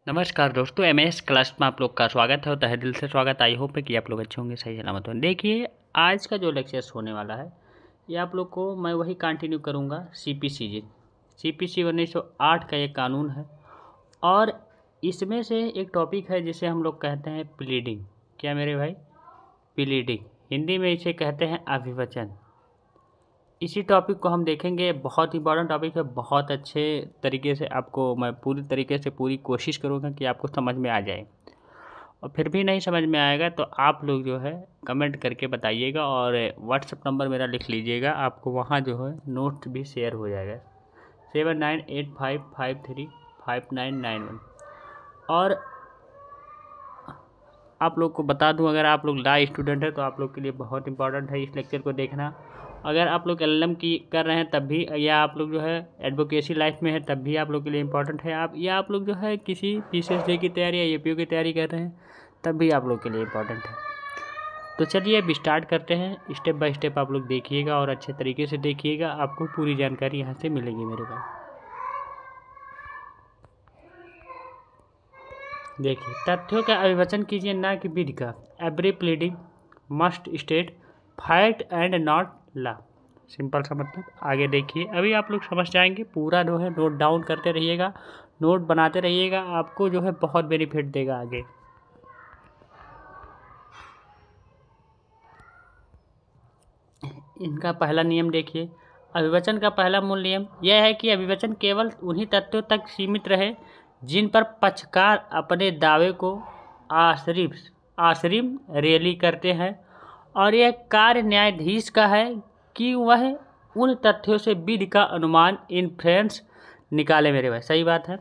नमस्कार दोस्तों, MS class में आप लोग का स्वागत है और तहे दिल से स्वागत। आई होप है कि आप लोग अच्छे होंगे, सही सलामत होंगे। देखिए, आज का जो लेक्चर्स होने वाला है ये आप लोग को मैं वही कंटिन्यू करूँगा। सीपीसी 1908 का ये कानून है और इसमें से एक टॉपिक है जिसे हम लोग कहते हैं प्लीडिंग। क्या मेरे भाई? प्लीडिंग, हिंदी में इसे कहते हैं अभिवचन। इसी टॉपिक को हम देखेंगे। बहुत इंपॉर्टेंट टॉपिक है, बहुत अच्छे तरीके से आपको मैं पूरी तरीके से पूरी कोशिश करूँगा कि आपको समझ में आ जाए। और फिर भी नहीं समझ में आएगा तो आप लोग जो है कमेंट करके बताइएगा और व्हाट्सएप नंबर मेरा लिख लीजिएगा। आपको वहाँ जो है नोट भी शेयर हो जाएगा 7985535991। और आप लोग को बता दूं, अगर आप लोग ला स्टूडेंट है तो आप लोग के लिए बहुत इंपॉर्टेंट है इस लेक्चर को देखना। अगर आप लोग एलएलएम की कर रहे हैं तब भी, या आप लोग जो है एडवोकेसी लाइफ में है तब भी आप लोग के लिए इंपॉर्टेंट है। आप लोग जो है किसी पीसीएसडी की तैयारी या एपीओ की तैयारी कर रहे हैं तब भी आप लोग के लिए इंपॉर्टेंट है। तो चलिए अब स्टार्ट करते हैं। स्टेप बाय स्टेप आप लोग देखिएगा और अच्छे तरीके से देखिएगा, आपको पूरी जानकारी यहाँ से मिलेगी मेरे भाई। देखिए, तथ्यों का अभिवचन कीजिए, ना कि विधि का। Every pleading must state fact and not law. Simple सा मतलब। आगे देखिए, अभी आप लोग समझ जाएंगे। पूरा जो है नोट डाउन करते रहिएगा, नोट बनाते रहिएगा, आपको जो है बहुत बेनिफिट देगा आगे। इनका पहला नियम देखिए। अभिवचन का पहला मूल नियम यह है कि अभिवचन केवल उन्हीं तथ्यों तक सीमित रहे जिन पर पक्षकार अपने दावे को आश्रिम रेली करते हैं, और यह कार्य न्यायाधीश का है कि वह उन तथ्यों से विधि का अनुमान इन्फ्रेंस निकाले। मेरे भाई सही बात है।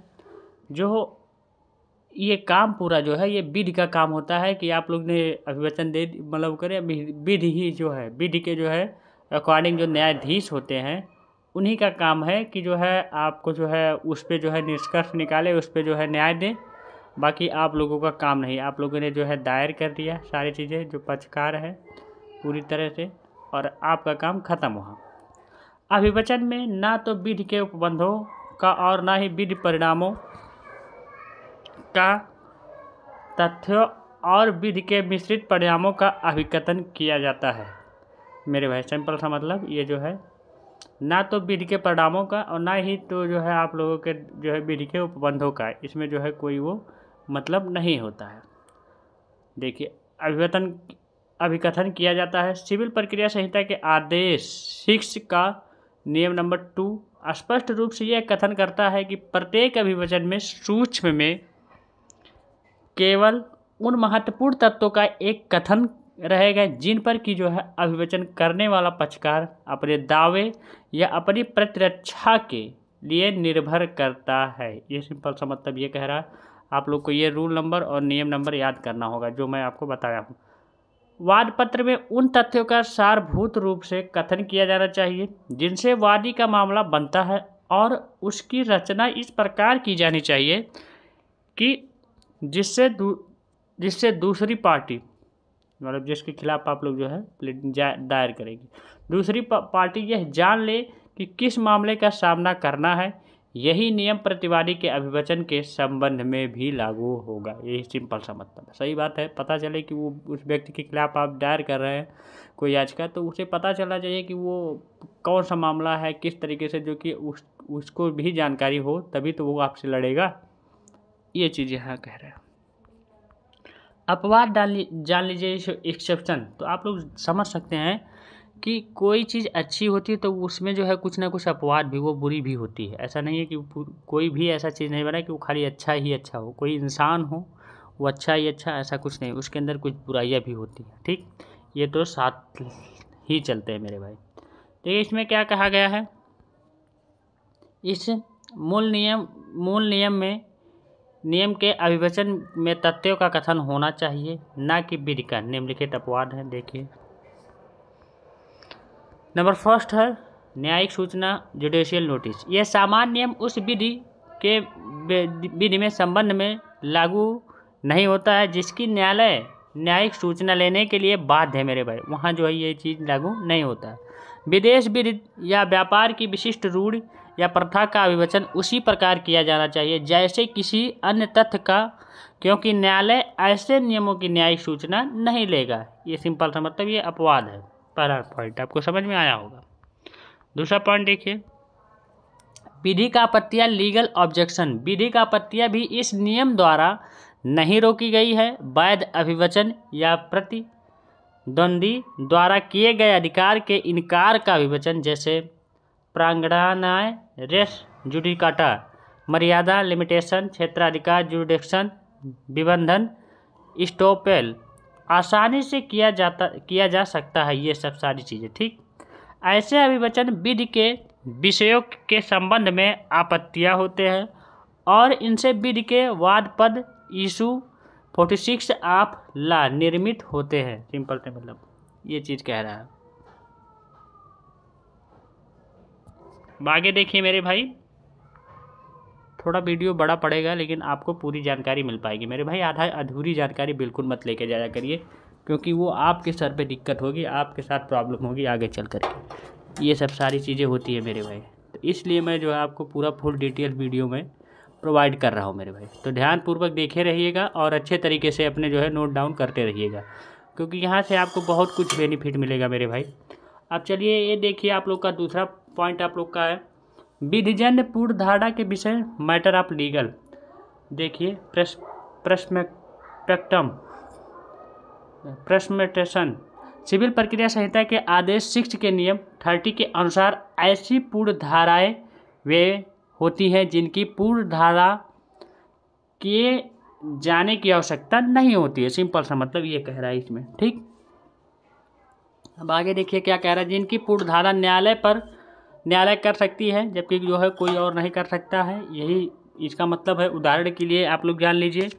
जो ये काम पूरा जो है ये विधि का काम होता है कि आप लोग ने अभिवचन दे मतलब करें, विधि ही जो है, विधि के जो है अकॉर्डिंग जो न्यायाधीश होते हैं उन्हीं का काम है कि जो है आपको जो है उस पर जो है निष्कर्ष निकाले, उस पर जो है न्याय दें। बाकी आप लोगों का काम नहीं। आप लोगों ने जो है दायर कर दिया सारी चीज़ें, जो पक्षकार है पूरी तरह से, और आपका काम ख़त्म हुआ। अभिवचन में ना तो विधि के उपबंधों का और ना ही विधि परिणामों का, तथ्यों और विधि के मिश्रित परिणामों का अभिकथन किया जाता है। मेरे भाई सिंपल सा मतलब ये जो है ना तो विधि के परिणामों का और ना ही तो जो है आप लोगों के जो है विधि के उपबंधों का, इसमें जो है कोई वो मतलब नहीं होता है। देखिए, अभिकथन किया जाता है। सिविल प्रक्रिया संहिता के आदेश 6 का नियम नंबर 2 स्पष्ट रूप से यह कथन करता है कि प्रत्येक अभिवचन में सूक्ष्म में केवल उन महत्वपूर्ण तत्वों का एक कथन रहेगा जिन पर कि जो है अभिवचन करने वाला पक्षकार अपने दावे या अपनी प्रतिरक्षा के लिए निर्भर करता है। ये सिंपल सा मतलब ये कह रहा है। आप लोग को ये रूल नंबर और नियम नंबर याद करना होगा जो मैं आपको बताया हूँ। वाद पत्र में उन तथ्यों का सारभूत रूप से कथन किया जाना चाहिए जिनसे वादी का मामला बनता है, और उसकी रचना इस प्रकार की जानी चाहिए कि जिससे दूसरी पार्टी, मतलब जिसके खिलाफ आप लोग जो है दायर करेगी, दूसरी पार्टी यह जान ले कि किस मामले का सामना करना है। यही नियम प्रतिवादी के अभिवचन के संबंध में भी लागू होगा। यही सिंपल सा मतलब है। सही बात है। पता चले कि वो उस व्यक्ति के खिलाफ आप दायर कर रहे हैं कोई याचिका, तो उसे पता चलना चाहिए कि वो कौन सा मामला है, किस तरीके से, जो कि उसको भी जानकारी हो, तभी तो वो आपसे लड़ेगा। ये चीज़ यहाँ कह रहे हैं। अपवाद जान लीजिए एक्सेप्शन। तो आप लोग समझ सकते हैं कि कोई चीज़ अच्छी होती है तो उसमें जो है कुछ ना कुछ अपवाद भी, वो बुरी भी होती है। ऐसा नहीं है कि कोई भी ऐसा चीज़ नहीं बना कि वो खाली अच्छा ही अच्छा हो। कोई इंसान हो वो अच्छा ही अच्छा, ऐसा कुछ नहीं, उसके अंदर कुछ बुराइयाँ भी होती हैं। ठीक, ये तो साथ ही चलते हैं मेरे भाई। देखिए, इसमें क्या कहा गया है। इस मूल नियम में नियम के अभिवचन में तथ्यों का कथन होना चाहिए, ना कि विधि का। निम्नलिखित अपवाद है। देखिए, नंबर फर्स्ट है न्यायिक सूचना, जुडिशियल नोटिस। यह सामान्य नियम उस विधि में संबंध में लागू नहीं होता है जिसकी न्यायालय न्यायिक सूचना लेने के लिए बाध्य है। मेरे भाई, वहाँ जो है ये चीज़ लागू नहीं होता है। विदेश विधि या व्यापार की विशिष्ट रूढ़ या प्रथा का अभिवचन उसी प्रकार किया जाना चाहिए जैसे किसी अन्य तथ्य का, क्योंकि न्यायालय ऐसे नियमों की न्यायिक सूचना नहीं लेगा। ये सिंपल सा मतलब ये अपवाद है। पहला पॉइंट आपको समझ में आया होगा। दूसरा पॉइंट देखिए, विधि का आपत्तियां लीगल ऑब्जेक्शन। विधि का आपत्तियां भी इस नियम द्वारा नहीं रोकी गई है। वैध अभिवचन या प्रतिद्वंदी द्वारा किए गए अधिकार के इनकार का अभिवचन, जैसे प्रांगणान्याय, रेस जुडिकाटा, मर्यादा लिमिटेशन, क्षेत्राधिकार जुडिक्शन, विबंधन, स्टॉपेल, आसानी से किया जा सकता है। ये सब सारी चीज़ें ठीक। ऐसे अभिवचन विधि के विषयों के संबंध में आपत्तियां होते हैं और इनसे विधि के वाद पद इशू 46 ऑफ लॉ निर्मित होते हैं। सिंपल से मतलब ये चीज़ कह रहा है। आगे देखिए मेरे भाई, थोड़ा वीडियो बड़ा पड़ेगा लेकिन आपको पूरी जानकारी मिल पाएगी मेरे भाई। आधा अधूरी जानकारी बिल्कुल मत लेके जाया करिए, क्योंकि वो आपके सर पे दिक्कत होगी, आपके साथ प्रॉब्लम होगी आगे चल करके। ये सब सारी चीज़ें होती है मेरे भाई, तो इसलिए मैं जो है आपको पूरा फुल डिटेल वीडियो में प्रोवाइड कर रहा हूँ मेरे भाई। तो ध्यानपूर्वक देखे रहिएगा और अच्छे तरीके से अपने जो है नोट डाउन करते रहिएगा, क्योंकि यहाँ से आपको बहुत कुछ बेनिफिट मिलेगा मेरे भाई। अब चलिए ये देखिए, आप लोग का दूसरा पॉइंट आप लोग का है विधिजन्य पूर्ण धारणा के विषय, मैटर ऑफ लीगल। देखिए प्रश्मेटेशन, सिविल प्रक्रिया संहिता के आदेश 6 के नियम 30 के अनुसार ऐसी पूर्ण धाराएं वे होती हैं जिनकी पूर्ण धारा किए जाने की आवश्यकता नहीं होती है। सिंपल सा मतलब ये कह रहा है इसमें ठीक। अब आगे देखिए क्या कह रहा है, जिनकी पूर्ण धारा न्यायालय कर सकती है जबकि जो है कोई और नहीं कर सकता है। यही इसका मतलब है। उदाहरण के लिए आप लोग जान लीजिए,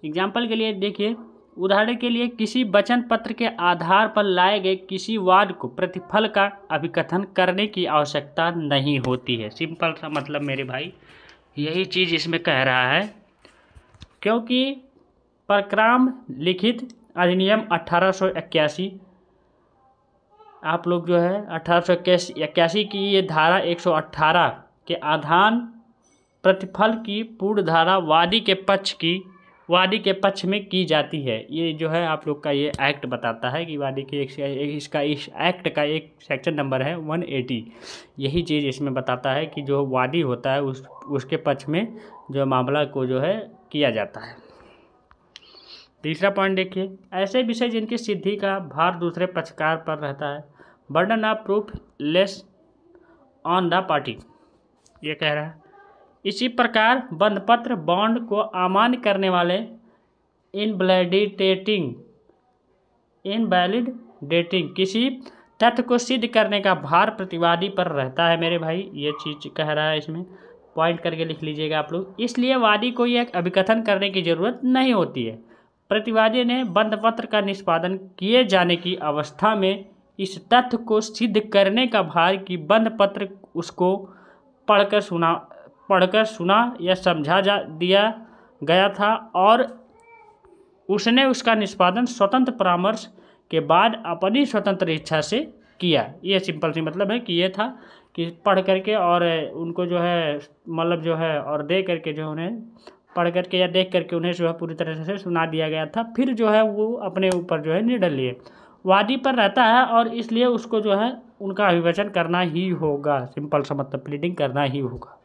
एग्जाम्पल के लिए देखिए, उदाहरण के लिए किसी वचन पत्र के आधार पर लाए गए किसी वाद को प्रतिफल का अभिकथन करने की आवश्यकता नहीं होती है। सिंपल सा मतलब मेरे भाई यही चीज़ इसमें कह रहा है, क्योंकि परक्राम लिखित अधिनियम 1881, आप लोग जो है 1881 की ये धारा 118 के आधान प्रतिफल की पूर्ण धारा वादी के पक्ष में की जाती है। ये जो है आप लोग का ये एक्ट बताता है कि वादी के इस एक्ट का एक सेक्शन नंबर है 180। यही चीज़ इसमें बताता है कि जो वादी होता है उसके पक्ष में जो मामला को जो है किया जाता है। तीसरा पॉइंट देखिए, ऐसे विषय जिनकी सिद्धि का भार दूसरे पक्षकार पर रहता है, burden of proof less on the party, ये कह रहा है। इसी प्रकार बंधपत्र बॉन्ड को अमान्य करने वाले इनवैलिडेटिंग किसी तथ्य को सिद्ध करने का भार प्रतिवादी पर रहता है मेरे भाई। ये चीज़ कह रहा है इसमें, पॉइंट करके लिख लीजिएगा आप लोग। इसलिए वादी को यह अभिकथन करने की जरूरत नहीं होती है। प्रतिवादी ने बंधपत्र का निष्पादन किए जाने की अवस्था में इस तथ्य को सिद्ध करने का भार कि बंधपत्र उसको पढ़कर सुना या समझा दिया गया था और उसने उसका निष्पादन स्वतंत्र परामर्श के बाद अपनी स्वतंत्र इच्छा से किया। ये सिंपल सी मतलब है कि ये था कि पढ़ करके और उनको जो है मतलब जो है और दे करके जो उन्हें पढ़ करके या देख करके उन्हें जो है पूरी तरह से सुना दिया गया था, फिर जो है वो अपने ऊपर जो है निर्णय लिए। वादी पर रहता है और इसलिए उसको जो है उनका अभिवचन करना ही होगा। सिंपल सा मतलब प्लीडिंग करना ही होगा,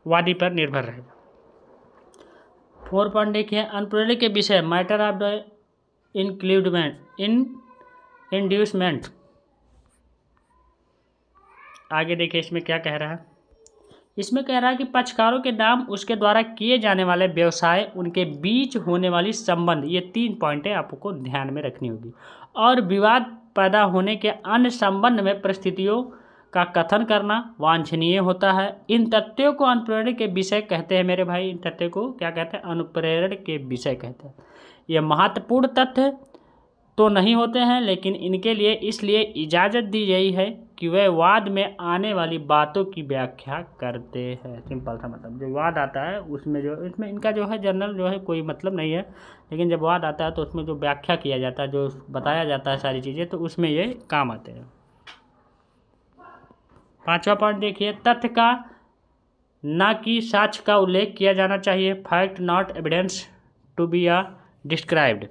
वादी पर निर्भर रहेगा। 4 पॉइंट देखिए, अनुप्रयोग के विषय, मैटर ऑफ द इंड्यूसमेंट। आगे देखिए इसमें क्या कह रहा है। इसमें कह रहा है कि पक्षकारों के नाम, उसके द्वारा किए जाने वाले व्यवसाय, उनके बीच होने वाली संबंध, ये 3 पॉइंटें आपको ध्यान में रखनी होगी, और विवाद पैदा होने के अन्य संबंध में परिस्थितियों का कथन करना वांछनीय होता है। इन तथ्यों को अनुप्रेरण के विषय कहते हैं मेरे भाई। इन तथ्यों को क्या कहते हैं? अनुप्रेरण के विषय कहते हैं। ये महत्वपूर्ण तथ्य तो नहीं होते हैं, लेकिन इनके लिए इसलिए इजाज़त दी गई है कि वे वाद में आने वाली बातों की व्याख्या करते हैं। सिंपल सा मतलब जो वाद आता है उसमें जो इसमें इनका जो है जनरल जो है कोई मतलब नहीं है, लेकिन जब वाद आता है तो उसमें जो व्याख्या किया जाता है, जो बताया जाता है सारी चीज़ें, तो उसमें ये काम आते हैं। 5वां पॉइंट देखिए, तथ्य का ना कि साक्ष्य का उल्लेख किया जाना चाहिए। Fact not evidence to be described.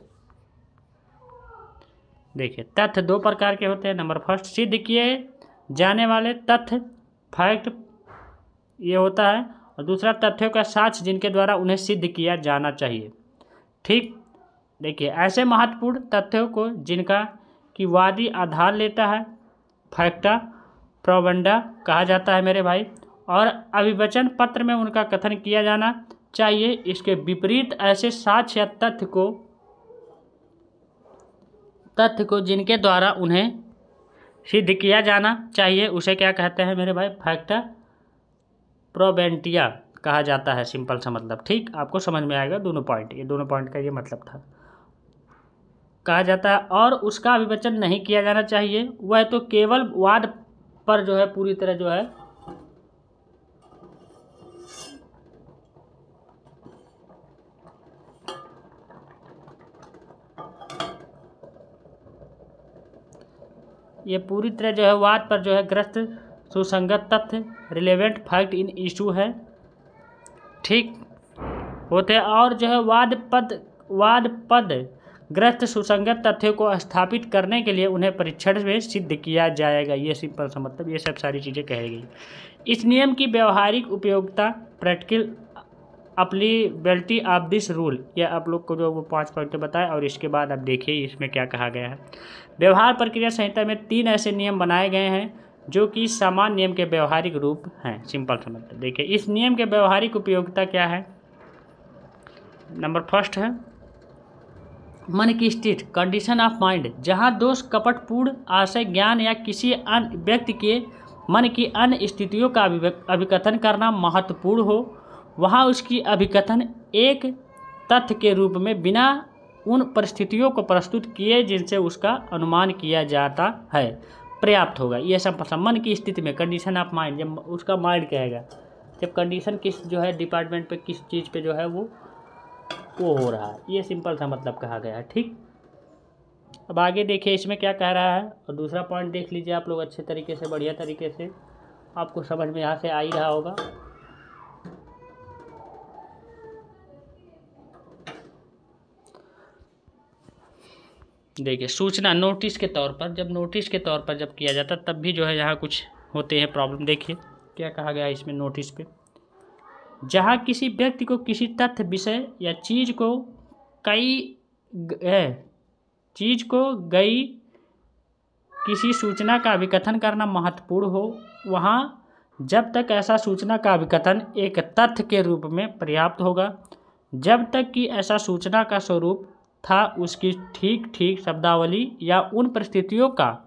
देखिए तथ्य 2 प्रकार के होते हैं। नंबर फर्स्ट, सिद्ध किए जाने वाले तथ्य फैक्ट ये होता है, और दूसरा तथ्यों का साक्ष्य जिनके द्वारा उन्हें सिद्ध किया जाना चाहिए। ठीक, देखिए ऐसे महत्वपूर्ण तथ्यों को जिनका कि वादी आधार लेता है फैक्टा प्रोबेंडा कहा जाता है मेरे भाई, और अभिवचन पत्र में उनका कथन किया जाना चाहिए। इसके विपरीत ऐसे साक्ष्य या तथ्य को जिनके द्वारा उन्हें सिद्ध किया जाना चाहिए उसे क्या कहते हैं मेरे भाई, फैक्टा प्रोबेंटिया कहा जाता है। सिंपल सा मतलब, ठीक, आपको समझ में आएगा दोनों पॉइंट, ये दोनों पॉइंट का ये मतलब था, कहा जाता है। और उसका अभिवचन नहीं किया जाना चाहिए, वह तो केवल वाद पर जो है पूरी तरह जो है ये पूरी तरह जो है वाद पर जो है ग्रस्त सुसंगत तथ्य रिलेवेंट फैक्ट इन इशू है, ठीक होते हैं। और जो है वाद पद ग्रस्त सुसंगत तथ्यों को स्थापित करने के लिए उन्हें परीक्षण में सिद्ध किया जाएगा। ये सिंपल सा मतलब, ये सब सारी चीज़ें कही गई। इस नियम की व्यवहारिक उपयोगिता प्रैक्टिकल अप्लीबिलिटी ऑफ दिस रूल, ये आप लोग को जो वो 5 पॉइंट बताए, और इसके बाद आप देखिए इसमें क्या कहा गया है। व्यवहार प्रक्रिया संहिता में 3 ऐसे नियम बनाए गए हैं जो कि समान नियम के व्यवहारिक रूप हैं। सिंपल सा मतलब, देखिए इस नियम के व्यवहारिक उपयोगिता क्या है। नंबर फर्स्ट है मन की स्थिति, कंडीशन ऑफ माइंड, जहाँ दोष कपटपूर्ण आशय ज्ञान या किसी अन्य व्यक्ति के मन की अन्य स्थितियों का अभिकथन करना महत्वपूर्ण हो, वहाँ उसकी अभिकथन एक तथ्य के रूप में बिना उन परिस्थितियों को प्रस्तुत किए जिनसे उसका अनुमान किया जाता है पर्याप्त होगा। ये सब मन की स्थिति में कंडीशन ऑफ माइंड, जब उसका माइंड कहेगा, जब कंडीशन किस जो है डिपार्टमेंट पे किस चीज़ पे जो है वो हो रहा है, ये सिंपल सा मतलब कहा गया है। ठीक, अब आगे देखिए इसमें क्या कह रहा है, और दूसरा पॉइंट देख लीजिए आप लोग अच्छे तरीके से, बढ़िया तरीके से, आपको समझ में यहाँ से आ ही रहा होगा। देखिए सूचना नोटिस के तौर पर, जब नोटिस के तौर पर जब किया जाता तब भी जो है यहाँ कुछ होते हैं प्रॉब्लम। देखिए क्या कहा गया है इसमें नोटिस पे, जहाँ किसी व्यक्ति को किसी तथ्य विषय या चीज़ को गई किसी सूचना का अभिकथन करना महत्वपूर्ण हो, वहाँ जब तक ऐसा सूचना का अभिकथन एक तथ्य के रूप में पर्याप्त होगा, जब तक कि ऐसा सूचना का स्वरूप था उसकी ठीक शब्दावली या उन परिस्थितियों का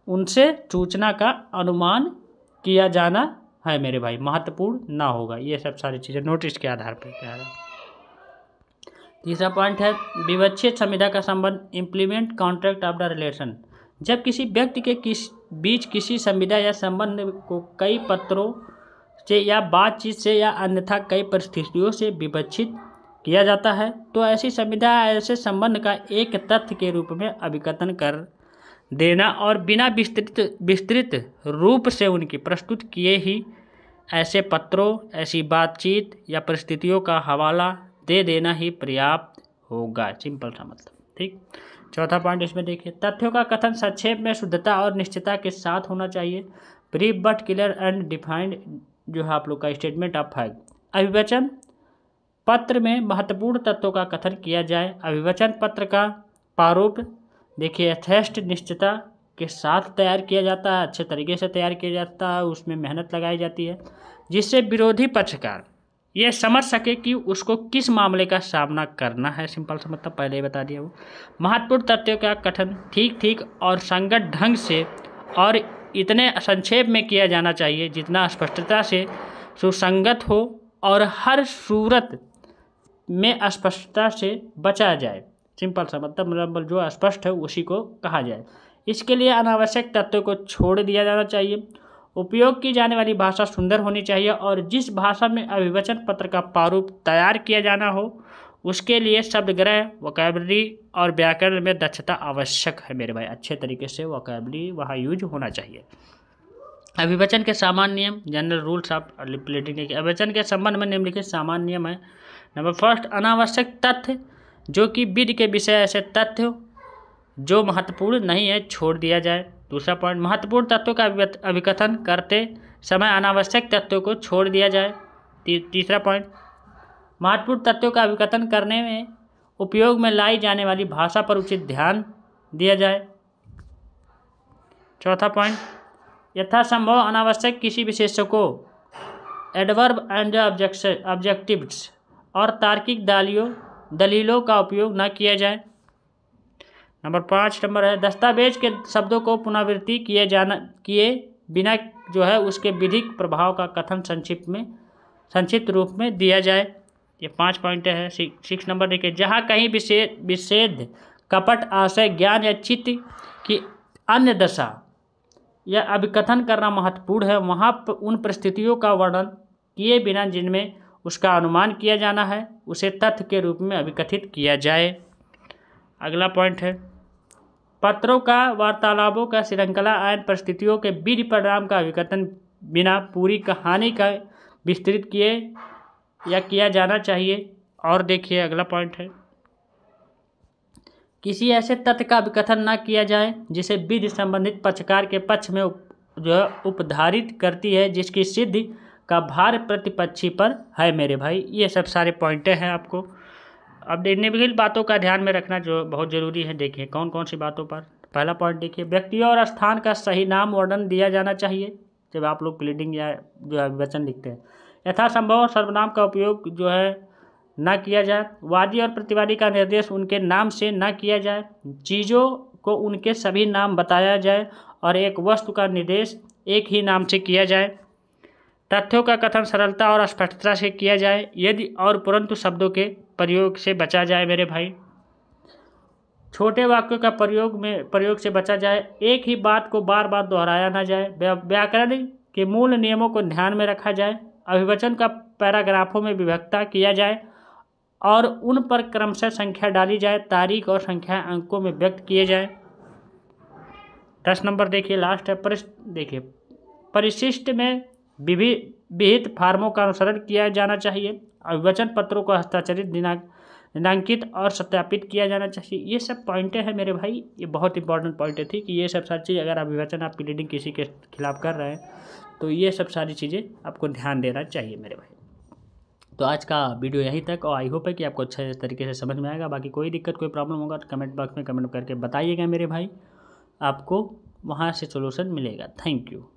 उनसे सूचना का अनुमान किया जाना है मेरे भाई महत्वपूर्ण ना होगा। ये सब सारी चीज़ें नोटिस के आधार पर क्या है। तीसरा पॉइंट है विवक्षित संविदा का संबंध, implement contract of the relation, जब किसी व्यक्ति के बीच किसी संविदा या संबंध को कई पत्रों से या बातचीत से या अन्यथा कई परिस्थितियों से विवक्षित किया जाता है, तो ऐसी संविदा ऐसे संबंध का एक तथ्य के रूप में अभिकथन कर देना और बिना विस्तृत रूप से उनकी प्रस्तुत किए ही ऐसे पत्रों, ऐसी बातचीत या परिस्थितियों का हवाला दे देना ही पर्याप्त होगा। सिंपल सा मतलब। ठीक, चौथा पॉइंट इसमें देखिए, तथ्यों का कथन संक्षेप में शुद्धता और निश्चितता के साथ होना चाहिए। Brief but clear and defined जो है आप लोग का स्टेटमेंट ऑफ फैक्ट। अभिवचन पत्र में महत्वपूर्ण तत्वों का कथन किया जाए। अभिवचन पत्र का प्रारूप देखिए यथेष्ट निश्चितता के साथ तैयार किया जाता है, अच्छे तरीके से तैयार किया जाता है, उसमें मेहनत लगाई जाती है, जिससे विरोधी पक्षकार ये समझ सके कि उसको किस मामले का सामना करना है। सिंपल सा मतलब पहले ही बता दिया। वो महत्वपूर्ण तथ्यों का कथन ठीक और संगत ढंग से और इतने संक्षेप में किया जाना चाहिए जितना स्पष्टता से सुसंगत हो और हर सूरत में अस्पष्टता से बचा जाए। सिंपल सा मतलब जो अस्पष्ट है उसी को कहा जाए। इसके लिए अनावश्यक तथ्यों को छोड़ दिया जाना चाहिए। उपयोग की जाने वाली भाषा सुंदर होनी चाहिए और जिस भाषा में अभिवचन पत्र का प्रारूप तैयार किया जाना हो उसके लिए शब्दग्रह, वोकैबुलरी और व्याकरण में दक्षता आवश्यक है मेरे भाई। अच्छे तरीके से वोकैबुलरी वहाँ यूज होना चाहिए। अभिवचन के सामान्य नियम, जनरल रूल्स ऑफ प्लेटिंग। अभिवचन के संबंध में निम्नलिखित सामान्य नियम है। नंबर फर्स्ट, अनावश्यक तथ्य जो कि विधि के विषय ऐसे तथ्य हो जो महत्वपूर्ण नहीं है छोड़ दिया जाए। दूसरा पॉइंट, महत्वपूर्ण तत्वों का अभिकथन करते समय अनावश्यक तत्वों को छोड़ दिया जाए। तीसरा पॉइंट, महत्वपूर्ण तत्वों का अभिकथन करने में उपयोग में लाई जाने वाली भाषा पर उचित ध्यान दिया जाए। चौथा पॉइंट, यथासंभव अनावश्यक किसी विशेषण को एडवर्ब एंड ऑब्जेक्टिव्स और तार्किक दलीलों का उपयोग न किया जाए। नंबर 5 नंबर है, दस्तावेज के शब्दों को पुनरावृत्ति किए बिना जो है उसके विधिक प्रभाव का कथन संक्षिप्त रूप में दिया जाए। ये 5 पॉइंट है। 6 नंबर देखिए, जहाँ कहीं विषेद कपट आशय ज्ञान या चित्त की अन्य दशा या अभिकथन करना महत्वपूर्ण है, वहाँ उन परिस्थितियों का वर्णन किए बिना जिनमें उसका अनुमान किया जाना है उसे तथ्य के रूप में अभिकथित किया जाए। अगला पॉइंट है, पत्रों का वार्तालापों का श्रृंखला आयन परिस्थितियों के विधि परिणाम का अभिकथन बिना पूरी कहानी का विस्तृत किया जाना चाहिए। और देखिए अगला पॉइंट है, किसी ऐसे तथ्य का अभिकथन न किया जाए जिसे विधि संबंधित पक्षकार के पक्ष में जो है उपधारित करती है, जिसकी सिद्धि का भार प्रतिपक्षी पर है। मेरे भाई ये सब सारे पॉइंटें हैं आपको अब निम्नलिखित बातों का ध्यान में रखना जो बहुत ज़रूरी है। देखिए कौन कौन सी बातों पर। पहला पॉइंट देखिए, व्यक्तियों और स्थान का सही नाम वर्णन दिया जाना चाहिए जब आप लोग प्लीडिंग या जो है वचन लिखते हैं। यथासंभव सर्वनाम का उपयोग जो है न किया जाए। वादी और प्रतिवादी का निर्देश उनके नाम से न किया जाए। चीज़ों को उनके सभी नाम बताया जाए और एक वस्तु का निर्देश एक ही नाम से किया जाए। तथ्यों का कथन सरलता और स्पष्टता से किया जाए यदि और परंतु शब्दों के प्रयोग से बचा जाए। मेरे भाई छोटे वाक्यों का प्रयोग से बचा जाए। एक ही बात को बार बार दोहराया ना जाए। व्याकरण के मूल नियमों को ध्यान में रखा जाए। अभिवचन का पैराग्राफों में विभक्ता किया जाए और उन पर क्रमशः संख्या डाली जाए। तारीख और संख्या अंकों में व्यक्त किए जाए। 10 नंबर देखिए लास्ट है, देखिए परिशिष्ट में विहित फार्मों का अनुसरण किया जाना चाहिए। अभिवचन पत्रों को हस्ताक्षरित दिनांकित और सत्यापित किया जाना चाहिए। ये सब पॉइंटें हैं मेरे भाई, ये बहुत इंपॉर्टेंट पॉइंटें थी कि ये सब सारी चीज़ अगर अभिवचन आप प्लीडिंग किसी के खिलाफ कर रहे हैं तो ये सब सारी चीज़ें आपको ध्यान देना चाहिए मेरे भाई। तो आज का वीडियो यहीं तक और आई होप है कि आपको अच्छे तरीके से समझ में आएगा। बाकी कोई दिक्कत कोई प्रॉब्लम होगा तो कमेंट बॉक्स में कमेंट करके बताइएगा मेरे भाई, आपको वहाँ से सोल्यूशन मिलेगा। Thank you.